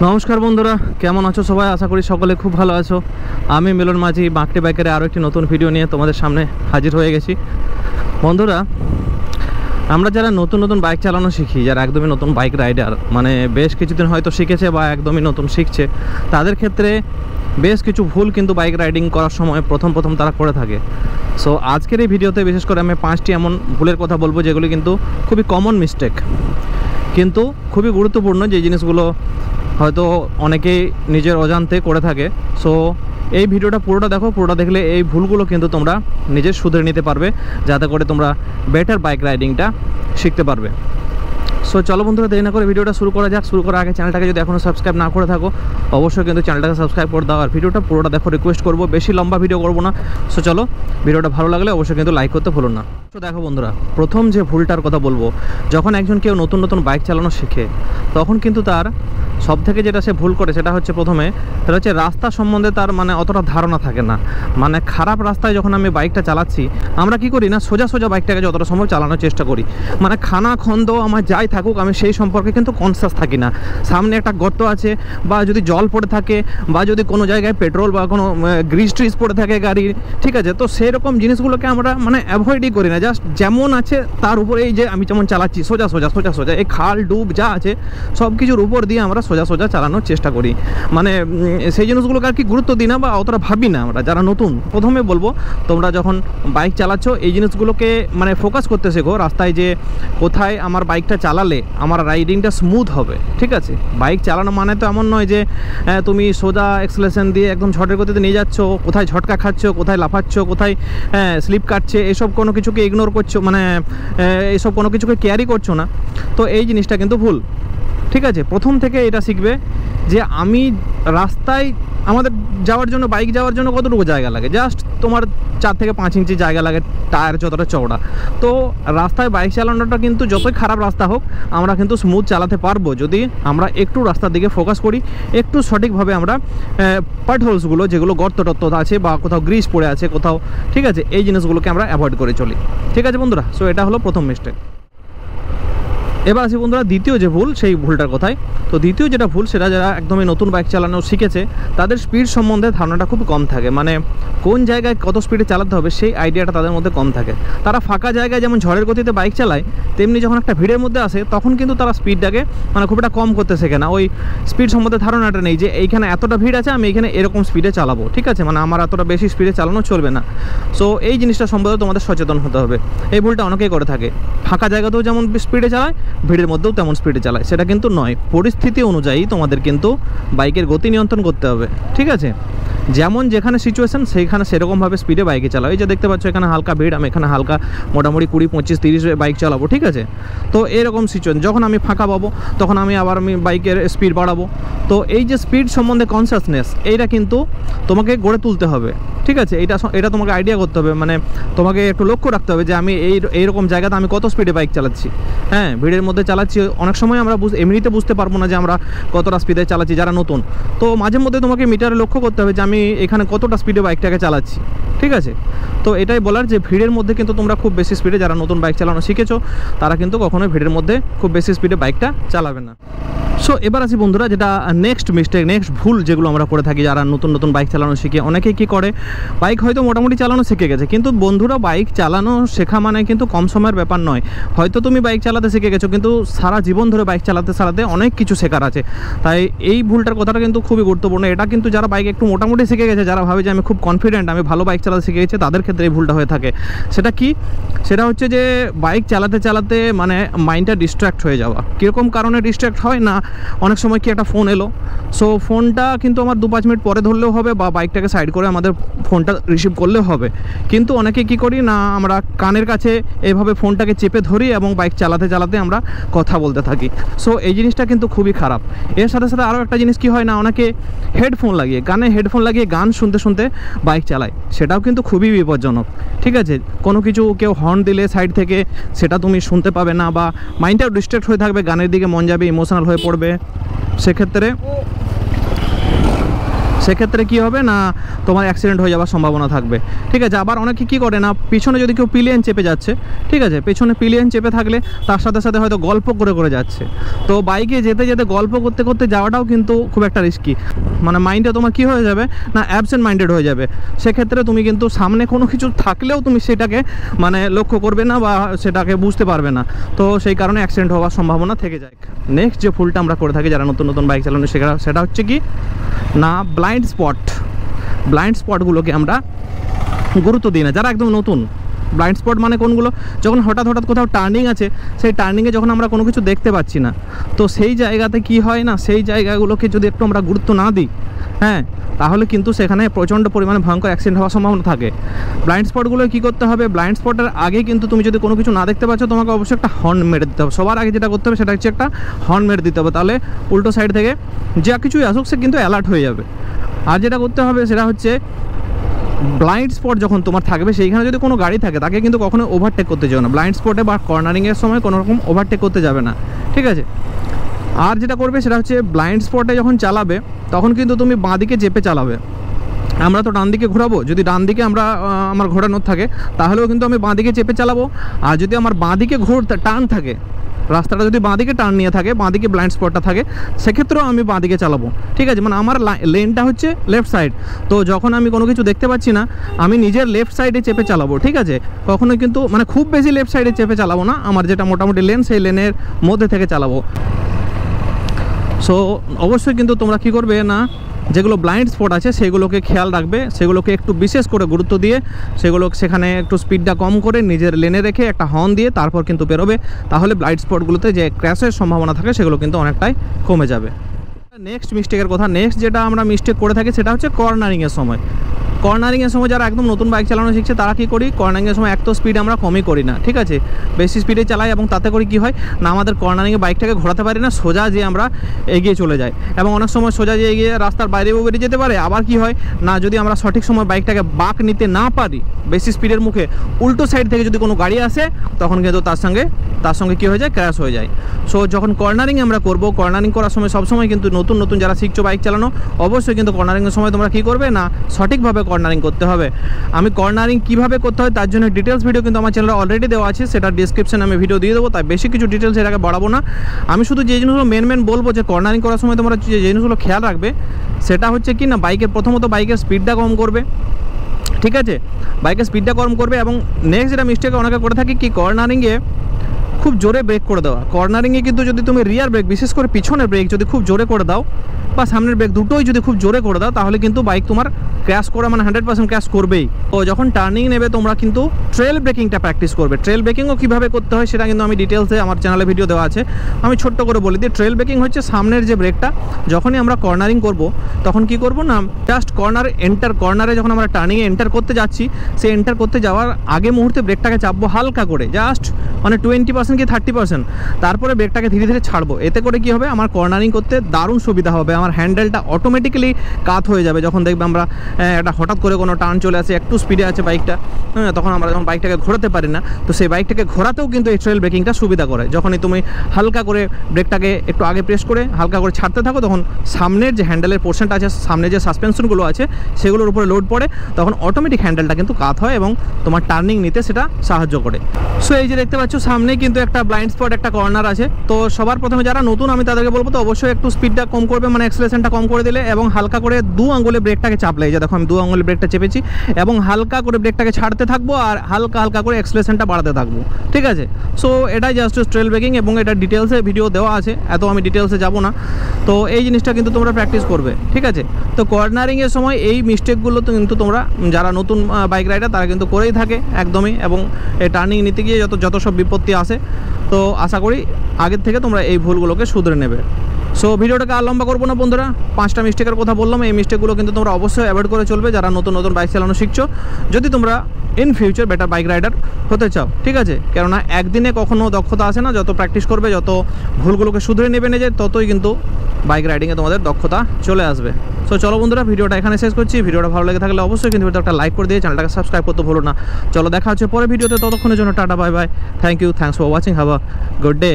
নমস্কার বন্ধুরা, কেমন আছো সবাই? আশা করি সকলে খুব ভালো আছো। আমি মিলন মাঝি বাঁকটি বাইকের আরও একটি নতুন ভিডিও নিয়ে তোমাদের সামনে হাজির হয়ে গেছি। বন্ধুরা, আমরা যারা নতুন নতুন বাইক চালানো শিখি, যারা একদমই নতুন বাইক রাইডার, মানে বেশ কিছুদিন হয়তো শিখেছে বা একদমই নতুন শিখছে, তাদের ক্ষেত্রে বেশ কিছু ভুল কিন্তু বাইক রাইডিং করার সময় প্রথম তারা করে থাকে। সো আজকের এই ভিডিওতে বিশেষ করে আমি 5টি এমন ভুলের কথা বলবো যেগুলি কিন্তু খুবই কমন মিস্টেক, কিন্তু খুবই গুরুত্বপূর্ণ, যে জিনিসগুলো হয়তো অনেকেই নিজের অজান্তে করে থাকে। সো এই ভিডিওটা পুরোটা দেখো, পুরোটা দেখলে এই ভুলগুলো কিন্তু তোমরা নিজের শুধরে নিতে পারবে, যাতে করে তোমরা বেটার বাইক রাইডিংটা শিখতে পারবে। সো চলো বন্ধুরা, দেরি না করে ভিডিওটা শুরু করা যাক। শুরু করার আগে চ্যানেলটাকে যদি এখনও সাবস্ক্রাইব না করে থাকো, অবশ্যই কিন্তু চ্যানেলটাকে সাবস্ক্রাইব করে দাও। আর ভিডিওটা পুরোটা দেখো, রিকোয়েস্ট করবো, বেশি লম্বা ভিডিও করবো না। সো চলো, ভিডিওটা ভালো লাগলে অবশ্যই কিন্তু লাইক করতে ভুলো না। তো দেখো বন্ধুরা, প্রথম যে ভুলটার কথা বলবো, যখন একজন কেউ নতুন বাইক চালানো শিখে, তখন কিন্তু তার সব থেকে যেটা সে ভুল করে সেটা হচ্ছে সেটা হচ্ছে রাস্তা সম্বন্ধে তার অতটা ধারণা থাকে না। খারাপ রাস্তায় যখন আমি বাইকটা চালাচ্ছি, আমরা কি করি না, সোজা বাইকটাকে যতটা সম্ভব চালানোর চেষ্টা করি। খানা খন্দ আমার যাই থাকুক, আমি সেই সম্পর্কে কিন্তু কনসাস থাকি না। সামনে একটা গর্ত আছে, বা যদি জল পড়ে থাকে, বা যদি কোনো জায়গায় পেট্রোল বা কোনো গ্রিস ট্রিস পড়ে থাকে গাড়ির, ঠিক আছে, তো সেরকম জিনিসগুলোকে আমরা অ্যাভয়েডই করি না। জাস্ট যেমন আছে তার উপরে, এই যে আমি যেমন চালাচ্ছি সোজা এই খাল ডুব যা আছে সব কিছুর উপর দিয়ে আমরা সোজা চালানোর চেষ্টা করি। সেই জিনিসগুলোকে আর কি গুরুত্ব দিই না, বা অতটা ভাবি না আমরা যারা নতুন। প্রথমে বলবো, তোমরা যখন বাইক চালাচ্ছ এই জিনিসগুলোকে ফোকাস করতে শেখো। রাস্তায় যে কোথায় আমার বাইকটা চালালে আমার রাইডিংটা স্মুথ হবে, ঠিক আছে। বাইক চালানো মানে তো এমন নয় যে তুমি সোজা এক্সেলারেশন দিয়ে একদম ঝটের গতিতে নিয়ে যাচ্ছ, কোথায় ঝটকা খাচ্ছ, কোথায় লাফাচ্ছ, কোথায় স্লিপ কাটছে, এসব কোনো কিছুকে ইগনোর করছো, এইসব কোনো কিছুকে কেয়ারই করছো না। তো এই জিনিসটা কিন্তু ভুল, ঠিক আছে। প্রথম থেকে এটা শিখবে যে আমি রাস্তায় আমাদের যাওয়ার জন্য, বাইক যাওয়ার জন্য কতটুকু জায়গা লাগে, জাস্ট তোমার 4 থেকে 5 ইঞ্চি জায়গা লাগে, টায়ার যতটা চওড়া। তো রাস্তায় বাইক চালানোটা কিন্তু যতই খারাপ রাস্তা হোক, আমরা কিন্তু স্মুথ চালাতে পারবো যদি আমরা একটু রাস্তার দিকে ফোকাস করি, একটু সঠিকভাবে আমরা পার্টহোলসগুলো, যেগুলো গর্ত আছে বা কোথাও গ্রিস পড়ে আছে কোথাও, ঠিক আছে, এই জিনিসগুলোকে আমরা অ্যাভয়েড করে চলি, ঠিক আছে বন্ধুরা। সো এটা হলো প্রথম মিস্টেক। এবার আসি বন্ধুরা দ্বিতীয় যে ভুল, সেই ভুলটার কথায়। তো দ্বিতীয় যেটা ভুল, সেটা যারা একদমই নতুন বাইক চালানো শিখেছে, তাদের স্পিড সম্বন্ধে ধারণাটা খুব কম থাকে। কোন জায়গায় কত স্পিডে চালাতে হবে সেই আইডিয়াটা তাদের মধ্যে কম থাকে। তারা ফাঁকা জায়গায় যেমন ঝড়ের গতিতে বাইক চালায়, তেমনি যখন একটা ভিড়ের মধ্যে আসে তখন কিন্তু তারা স্পিডটাকে খুব একটা কম করতে শেখে না। ওই স্পিড সম্বন্ধে ধারণাটা নেই যে এইখানে এতটা ভিড় আছে, আমি এখানে এরকম স্পিডে চালাবো, ঠিক আছে, আমার এতটা বেশি স্পিডে চালানো চলবে না। সো এই জিনিসটা সম্বন্ধে তোমাদের সচেতন হতে হবে। এই ভুলটা অনেকেই করে থাকে, ফাঁকা জায়গাতেও যেমন স্পিডে চালায়, ভিড়ের মধ্যেও তেমন স্পিডে চালায়। সেটা কিন্তু নয়। পরিস্থিতি অনুযায়ী তোমাদের কিন্তু বাইকের গতি নিয়ন্ত্রণ করতে হবে, ঠিক আছে। যেমন যেখানে সিচুয়েশন সেইখানে সেরকমভাবে স্পিডে বাইকে চালাও। এই যে দেখতে পাচ্ছ এখানে হালকা ভিড়, আমি এখানে হালকা মোটামুটি 20, 25, 30 বাইক চালাবো, ঠিক আছে। তো এরকম সিচুয়েশন যখন আমি ফাঁকা পাবো, তখন আমি বাইকের স্পিড বাড়াবো। তো এই যে স্পিড সম্বন্ধে কনসাসনেস, এইটা কিন্তু তোমাকে গড়ে তুলতে হবে, ঠিক আছে। এটা তোমাকে আইডিয়া করতে হবে, তোমাকে একটু লক্ষ্য রাখতে হবে যে আমি এইরকম জায়গাতে আমি কত স্পিডে বাইক চালাচ্ছি। হ্যাঁ, ভিড়ের মধ্যে চালাচ্ছি, অনেক সময় আমরা এমনিতে বুঝতে পারবো না যে আমরা কতটা স্পিডে চালাচ্ছি যারা নতুন। তো মাঝে মধ্যে তোমাকে মিটারে লক্ষ্য করতে হবে যে আমি এখানে কতটা স্পিডে বাইকটাকে চালাচ্ছি, ঠিক আছে। তো এটাই বলার যে ভিড়ের মধ্যে কিন্তু তোমরা খুব বেশি স্পিডে, যারা নতুন বাইক চালানো শিখেছো তারা কিন্তু কখনোই ভিড়ের মধ্যে খুব বেশি স্পিডে বাইকটা চালাবে না। সো এবার আসি বন্ধুরা, যেটা নেক্সট ভুল যেগুলো আমরা করে থাকি যারা নতুন বাইক চালানো শিখে। অনেকেই কী করে, বাইক হয়তো মোটামুটি চালানো শিখে গেছে, কিন্তু বন্ধুরা বাইক চালানো শেখা কিন্তু কম সময়ের ব্যাপার নয়। হয়তো তুমি বাইক চালাতে শিখে গেছো, কিন্তু সারা জীবন ধরে বাইক চালাতে অনেক কিছু শেখার আছে। তাই এই ভুলটার কথাটা কিন্তু খুবই গুরুত্বপূর্ণ। এটা কিন্তু যারা বাইক একটু মোটামুটি শিখে গেছে, যারা ভাবে যে আমি খুব কনফিডেন্ট, আমি ভালো বাইক চালাতে শিখে গেছি, তাদের ক্ষেত্রে এই ভুলটা হয়ে থাকে। সেটা হচ্ছে যে বাইক চালাতে মাইন্ডটা ডিস্ট্র্যাক্ট হয়ে যাওয়া। কীরকম কারণে ডিস্ট্র্যাক্ট হয় না, অনেক সময় কি একটা ফোন এলো, সো ফোনটা কিন্তু আমার 2-5 মিনিট পরে ধরলেও হবে, বা বাইকটাকে সাইড করে আমাদের ফোনটা রিসিভ করলেও হবে। কিন্তু অনেকে কি করি না, আমরা কানের কাছে এইভাবে ফোনটাকে চেপে ধরি এবং বাইক চালাতে আমরা কথা বলতে থাকি। সো এই জিনিসটা কিন্তু খুবই খারাপ। এর সাথে আরও একটা জিনিস কি হয় না, অনেকে কানে হেডফোন লাগিয়ে গান শুনতে বাইক চালায়, সেটাও কিন্তু খুবই বিপজ্জনক, ঠিক আছে। কোনো কিছু কেউ হর্ন দিলে সাইড থেকে, সেটা তুমি শুনতে পাবে না, বা মাইন্ডটাও ডিস্ট্র্যাক্ট হয়ে থাকবে, গানের দিকে মন যাবে, ইমোশনাল হয়ে পড়বে। সেক্ষেত্রে কি হবে না, তোমার অ্যাক্সিডেন্ট হয়ে যাওয়ার সম্ভাবনা থাকবে। ঠিক আছে, আবার অনেকে কি করে না, পিছনে যদি কেউ পিলিয়ন চেপে যাচ্ছে, ঠিক আছে, পেছনে পিলিয়ন চেপে থাকলে তার সাথে সাথে হয়তো গল্প করে করে যাচ্ছে। তো বাইকে যেতে যেতে গল্প করতে করতে যাওয়াটাও কিন্তু খুব একটা রিস্কি, মানে মাইন্ডে তোমার কি হয়ে যাবে না, অ্যাবসেন্ট মাইন্ডেড হয়ে যাবে। সেক্ষেত্রে তুমি কিন্তু সামনে কোনো কিছু থাকলেও তুমি সেটাকে মানে লক্ষ্য করবে না বা সেটাকে বুঝতে পারবে না। তো সেই কারণে অ্যাক্সিডেন্ট হওয়ার সম্ভাবনা থেকে যায়। নেক্সট যে ভুলটা আমরা করে থাকি যারা নতুন নতুন বাইক চালানো সেটা হচ্ছে কি না, ব্লাইন্ড স্পটগুলোকে আমরা গুরুত্ব দিই না। যারা একদম নতুন, ব্লাইন্ড স্পট মানে কোনগুলো, যখন হঠাৎ কোথাও টার্নিং আছে, সেই টার্নিংয়ে যখন আমরা কোনো কিছু দেখতে পাচ্ছি না, তো সেই জায়গাতে কি হয় না, সেই জায়গাগুলোকে যদি একটু আমরা গুরুত্ব না দিই, হ্যাঁ, তাহলে কিন্তু সেখানে প্রচণ্ড পরিমাণে ভয়ঙ্কর অ্যাক্সিডেন্ট হওয়ার সম্ভাবনা থাকে। ব্লাইন্ড স্পটগুলো কী করতে হবে, ব্লাইন্ড স্পটের আগে কিন্তু তুমি যদি কোনো কিছু না দেখতে পাচ্ছ, তোমাকে অবশ্যই একটা হর্ন মেরে দিতে হবে। সবার আগে যেটা করতে হবে সেটা হচ্ছে একটা হর্ন মেরে দিতে হবে, তাহলে উল্টো সাইড থেকে যা কিছুই আসুক সে কিন্তু অ্যালার্ট হয়ে যাবে। আর যেটা করতে হবে সেটা হচ্ছে ব্লাইন্ড স্পট যখন তোমার থাকবে, সেইখানে যদি কোনো গাড়ি থাকে তাকে কিন্তু কখনো ওভারটেক করতে যাবে না। ব্লাইন্ড স্পটে বা কর্নারিংয়ের সময় কোনো রকম ওভারটেক করতে যাবে না, ঠিক আছে। আর যেটা করবে সেটা হচ্ছে ব্লাইন্ড স্পটে যখন চালাবে তখন কিন্তু তুমি বাঁ দিকে চেপে চালাবে। আমরা তো ডান দিকে ঘোরাবো, যদি ডান দিকে আমার ঘোরানোর থাকে তাহলেও কিন্তু আমি বাঁ দিকে চেপে চালাবো। আর যদি আমার বাঁ দিকে টার্ন থাকে, রাস্তাটা যদি বাঁ দিকে টার্ন নিয়ে থাকে, বাঁ দিকে ব্লাইন্ড স্পটটা থাকে, সেক্ষেত্রেও আমি বাঁ দিকে চালাবো, ঠিক আছে। মানে আমার লেনটা হচ্ছে লেফট সাইড, তো যখন আমি কোনো কিছু দেখতে পাচ্ছি না, আমি নিজের লেফট সাইডে চেপে চালাবো, ঠিক আছে। কখনো কিন্তু মানে খুব বেশি লেফট সাইডে চেপে চালাবো না, আমার যেটা মোটামুটি লেন সেই লেনের মধ্যে থেকে চালাবো। সো অবশ্যই কিন্তু তোমরা কি করবে না, যেগুলো ব্লাইন্ড স্পট আছে সেগুলোকে খেয়াল রাখবে, সেগুলোকে একটু বিশেষ করে গুরুত্ব দিয়ে সেখানে একটু স্পিডটা কম করে নিজের লেনে রেখে একটা হর্ন দিয়ে তারপর কিন্তু বেরোবে। তাহলে ব্লাইন্ড স্পটগুলোতে যে ক্র্যাশের সম্ভাবনা থাকে সেগুলো কিন্তু অনেকটাই কমে যাবে। নেক্সট মিস্টেকের কথা, নেক্সট যেটা আমরা মিস্টেক করে থাকি সেটা হচ্ছে কর্নারিংয়ের সময়। কর্নারিংয়ের সময় যারা একদম নতুন বাইক চালানো শিখছে তারা কী করি, কর্নারিংয়ের সময় এক তো স্পিড আমরা কমই করি না, ঠিক আছে, বেশি স্পিডে চালাই, এবং তাতে করে কি হয় না, আমাদের কর্নারিংয়ে বাইকটাকে ঘোরাতে পারি না, সোজা যে আমরা এগিয়ে চলে যাই। এবং অনেক সময় সোজা যে এগিয়ে রাস্তার বাইরেও বেরিয়ে যেতে পারে। আবার কি হয় না, যদি আমরা সঠিক সময় বাইকটাকে বাঁক নিতে না পারি বেশি স্পিডের মুখে, উল্টো সাইড থেকে যদি কোনো গাড়ি আসে তখন কিন্তু তার সঙ্গে কী হয়ে যায়, ক্র্যাশ হয়ে যায়। সো যখন কর্নারিং আমরা করব, কর্নারিং করার সময় সবসময় কিন্তু নতুন যারা শিখছো বাইক চালানো, অবশ্যই কিন্তু কর্নারিংয়ের সময় তোমরা কী করবে না, সঠিকভাবে কর্নারিং করতে হবে। আমি কর্নারিং কিভাবে করতে হয় তার জন্য ডিটেলস ভিডিও কিন্তু আমার চ্যানেলে অলরেডি দেওয়া আছে, সেটা ডিসক্রিপশনে আমি ভিডিও দিয়ে দেবো, তাই বেশি কিছু ডিটেলস এটাকে বাড়াবো না। আমি শুধু যে জিনিসগুলো মেন বলবো যে কর্নারিং করার সময় তোমরা যে জিনিসগুলো খেয়াল রাখবে সেটা হচ্ছে কি না, প্রথমত বাইকের স্পিডটা কম করবে, ঠিক আছে, বাইকের স্পিডটা কম করবে। এবং নেক্সট যেটা মিস্টেক অনেকে করে থাকি কি, কর্নারিংয়ে খুব জোরে ব্রেক করে দেওয়া। কর্নারিংয়ে কিন্তু যদি তুমি রিয়ার ব্রেক, বিশেষ করে পিছনের ব্রেক যদি খুব জোরে করে দাও বা সামনের ব্রেক দুটোই যদি খুব জোরে করে দাও, তাহলে কিন্তু বাইক তোমার ক্র্যাশ করা মানে 100% ক্র্যাশ করবেই। তো যখন টার্নিং নেবে তোমরা কিন্তু ট্রেল ব্রেকিংটা প্র্যাকটিস করবে। ট্রেল ব্রেকিংও কীভাবে করতে হয় সেটা কিন্তু আমি ডিটেলসে আমার চ্যানেলে ভিডিও দেওয়া আছে, আমি ছোট্ট করে বলে দিই। ট্রেল ব্রেকিং হচ্ছে সামনের যে ব্রেকটা, যখনই আমরা কর্নারিং করব তখন কি করব না, জাস্ট কর্নারে যখন আমরা টার্নিংয়ে এন্টার করতে যাচ্ছি, সেই এন্টার করতে যাওয়ার আগে মুহূর্তে ব্রেকটাকে চাপবো হালকা করে, জাস্ট মানে 20% কি 30%, তারপরে ব্রেকটাকে ধীরে ধীরে ছাড়বো। এতে করে কি হবে, আমার কর্নারিং করতে দারুণ সুবিধা হবে, আমার হ্যান্ডেলটা অটোমেটিক্যালি কাত হয়ে যাবে। যখন দেখবে আমরা একটা হঠাৎ করে কোনো টার্ন চলে আসে, একটু স্পিডে আছে বাইকটা, তখন আমরা যখন বাইকটাকে ঘোরাতে পারি না, তো সেই বাইকটাকে ঘোরাতেও কিন্তু এই ট্রেল ব্রেকিংটা সুবিধা করে। যখনই তুমি হালকা করে ব্রেকটাকে একটু আগে প্রেস করে হালকা করে ছাড়তে থাকো, তখন সামনের যে হ্যান্ডেলের পোর্শনটা আছে, সামনে যে সাসপেনশনগুলো আছে সেগুলোর উপরে লোড পড়ে, তখন অটোমেটিক হ্যান্ডেলটা কিন্তু কাত হয় এবং তোমার টার্নিং নিতে সেটা সাহায্য করে। সো এই যে দেখতে পাচ্ছ সামনেই কিন্তু একটা ব্লাইন্ড স্পট, একটা কর্নার আছে। তো সবার প্রথমে যারা নতুন আমি তাদেরকে বলবো তো অবশ্যই একটু স্পিডটা কম করবে, মানে অ্যাক্সেলারেশনটা কম করে দিলে, এবং হালকা করে 2 আঙ্গুলে ব্রেকটাকে চাপলে, এই যে দেখো আমি 2 আঙ্গুলে ব্রেকটা চেপেছি, এবং হালকা করে ব্রেকটাকে ছাড়তে থাকবো আর হালকা করে অ্যাক্সেলারেশনটা বাড়াতে থাকবো, ঠিক আছে। সো এটাই জাস্ট ট্রেল ব্রেকিং, এবং এটা ডিটেলসে ভিডিও দেওয়া আছে, এত আমি ডিটেলসে যাব না। তো এই জিনিসটা কিন্তু তোমরা প্র্যাকটিস করবে, ঠিক আছে। তো কর্নারিংয়ের সময় এই মিস্টেকগুলো তো কিন্তু তোমরা যারা নতুন বাইক রাইডার তারা কিন্তু করেই থাকে একদমই, এবং এই টার্নিং নিতে গিয়ে যত সব বিপত্তি আসে, তো আশা করি আগের থেকে তোমরা এই ভুলগুলোকে শুধরে নেবে। সো ভিডিওটাকে আর লম্বা করবো না বন্ধুরা, 5টা মিস্টেকের কথা বললাম, এই মিস্টেকগুলো কিন্তু তোমরা অবশ্যই অ্যাভয়েড করে চলবে যারা নতুন বাইক চালানো শিখছো, যদি তোমরা in future better bike rider হতে চাও, ঠিক আছে। কেননা একদিনে কখনো দক্ষতা আসে না, যত প্র্যাকটিস করবে, যত ভুলগুলোকে শুধরে নেবে ততই কিন্তু বাইক রাইডিংয়ে তোমাদের দক্ষতা চলে আসবে। সো চলো বন্ধুরা, ভিডিওটা এখানে শেষ করছি। ভিডিওটা ভালো লেগে থাকলে অবশ্যই কিন্তু একটা লাইক করে দিয়ে চ্যানেলটাকে সাবস্ক্রাইব করতে ভুলো না। চলো দেখা হচ্ছে পরে ভিডিওতে, ততক্ষণের জন্য tata, bye bye, thank you, thanks for watching, have a good day.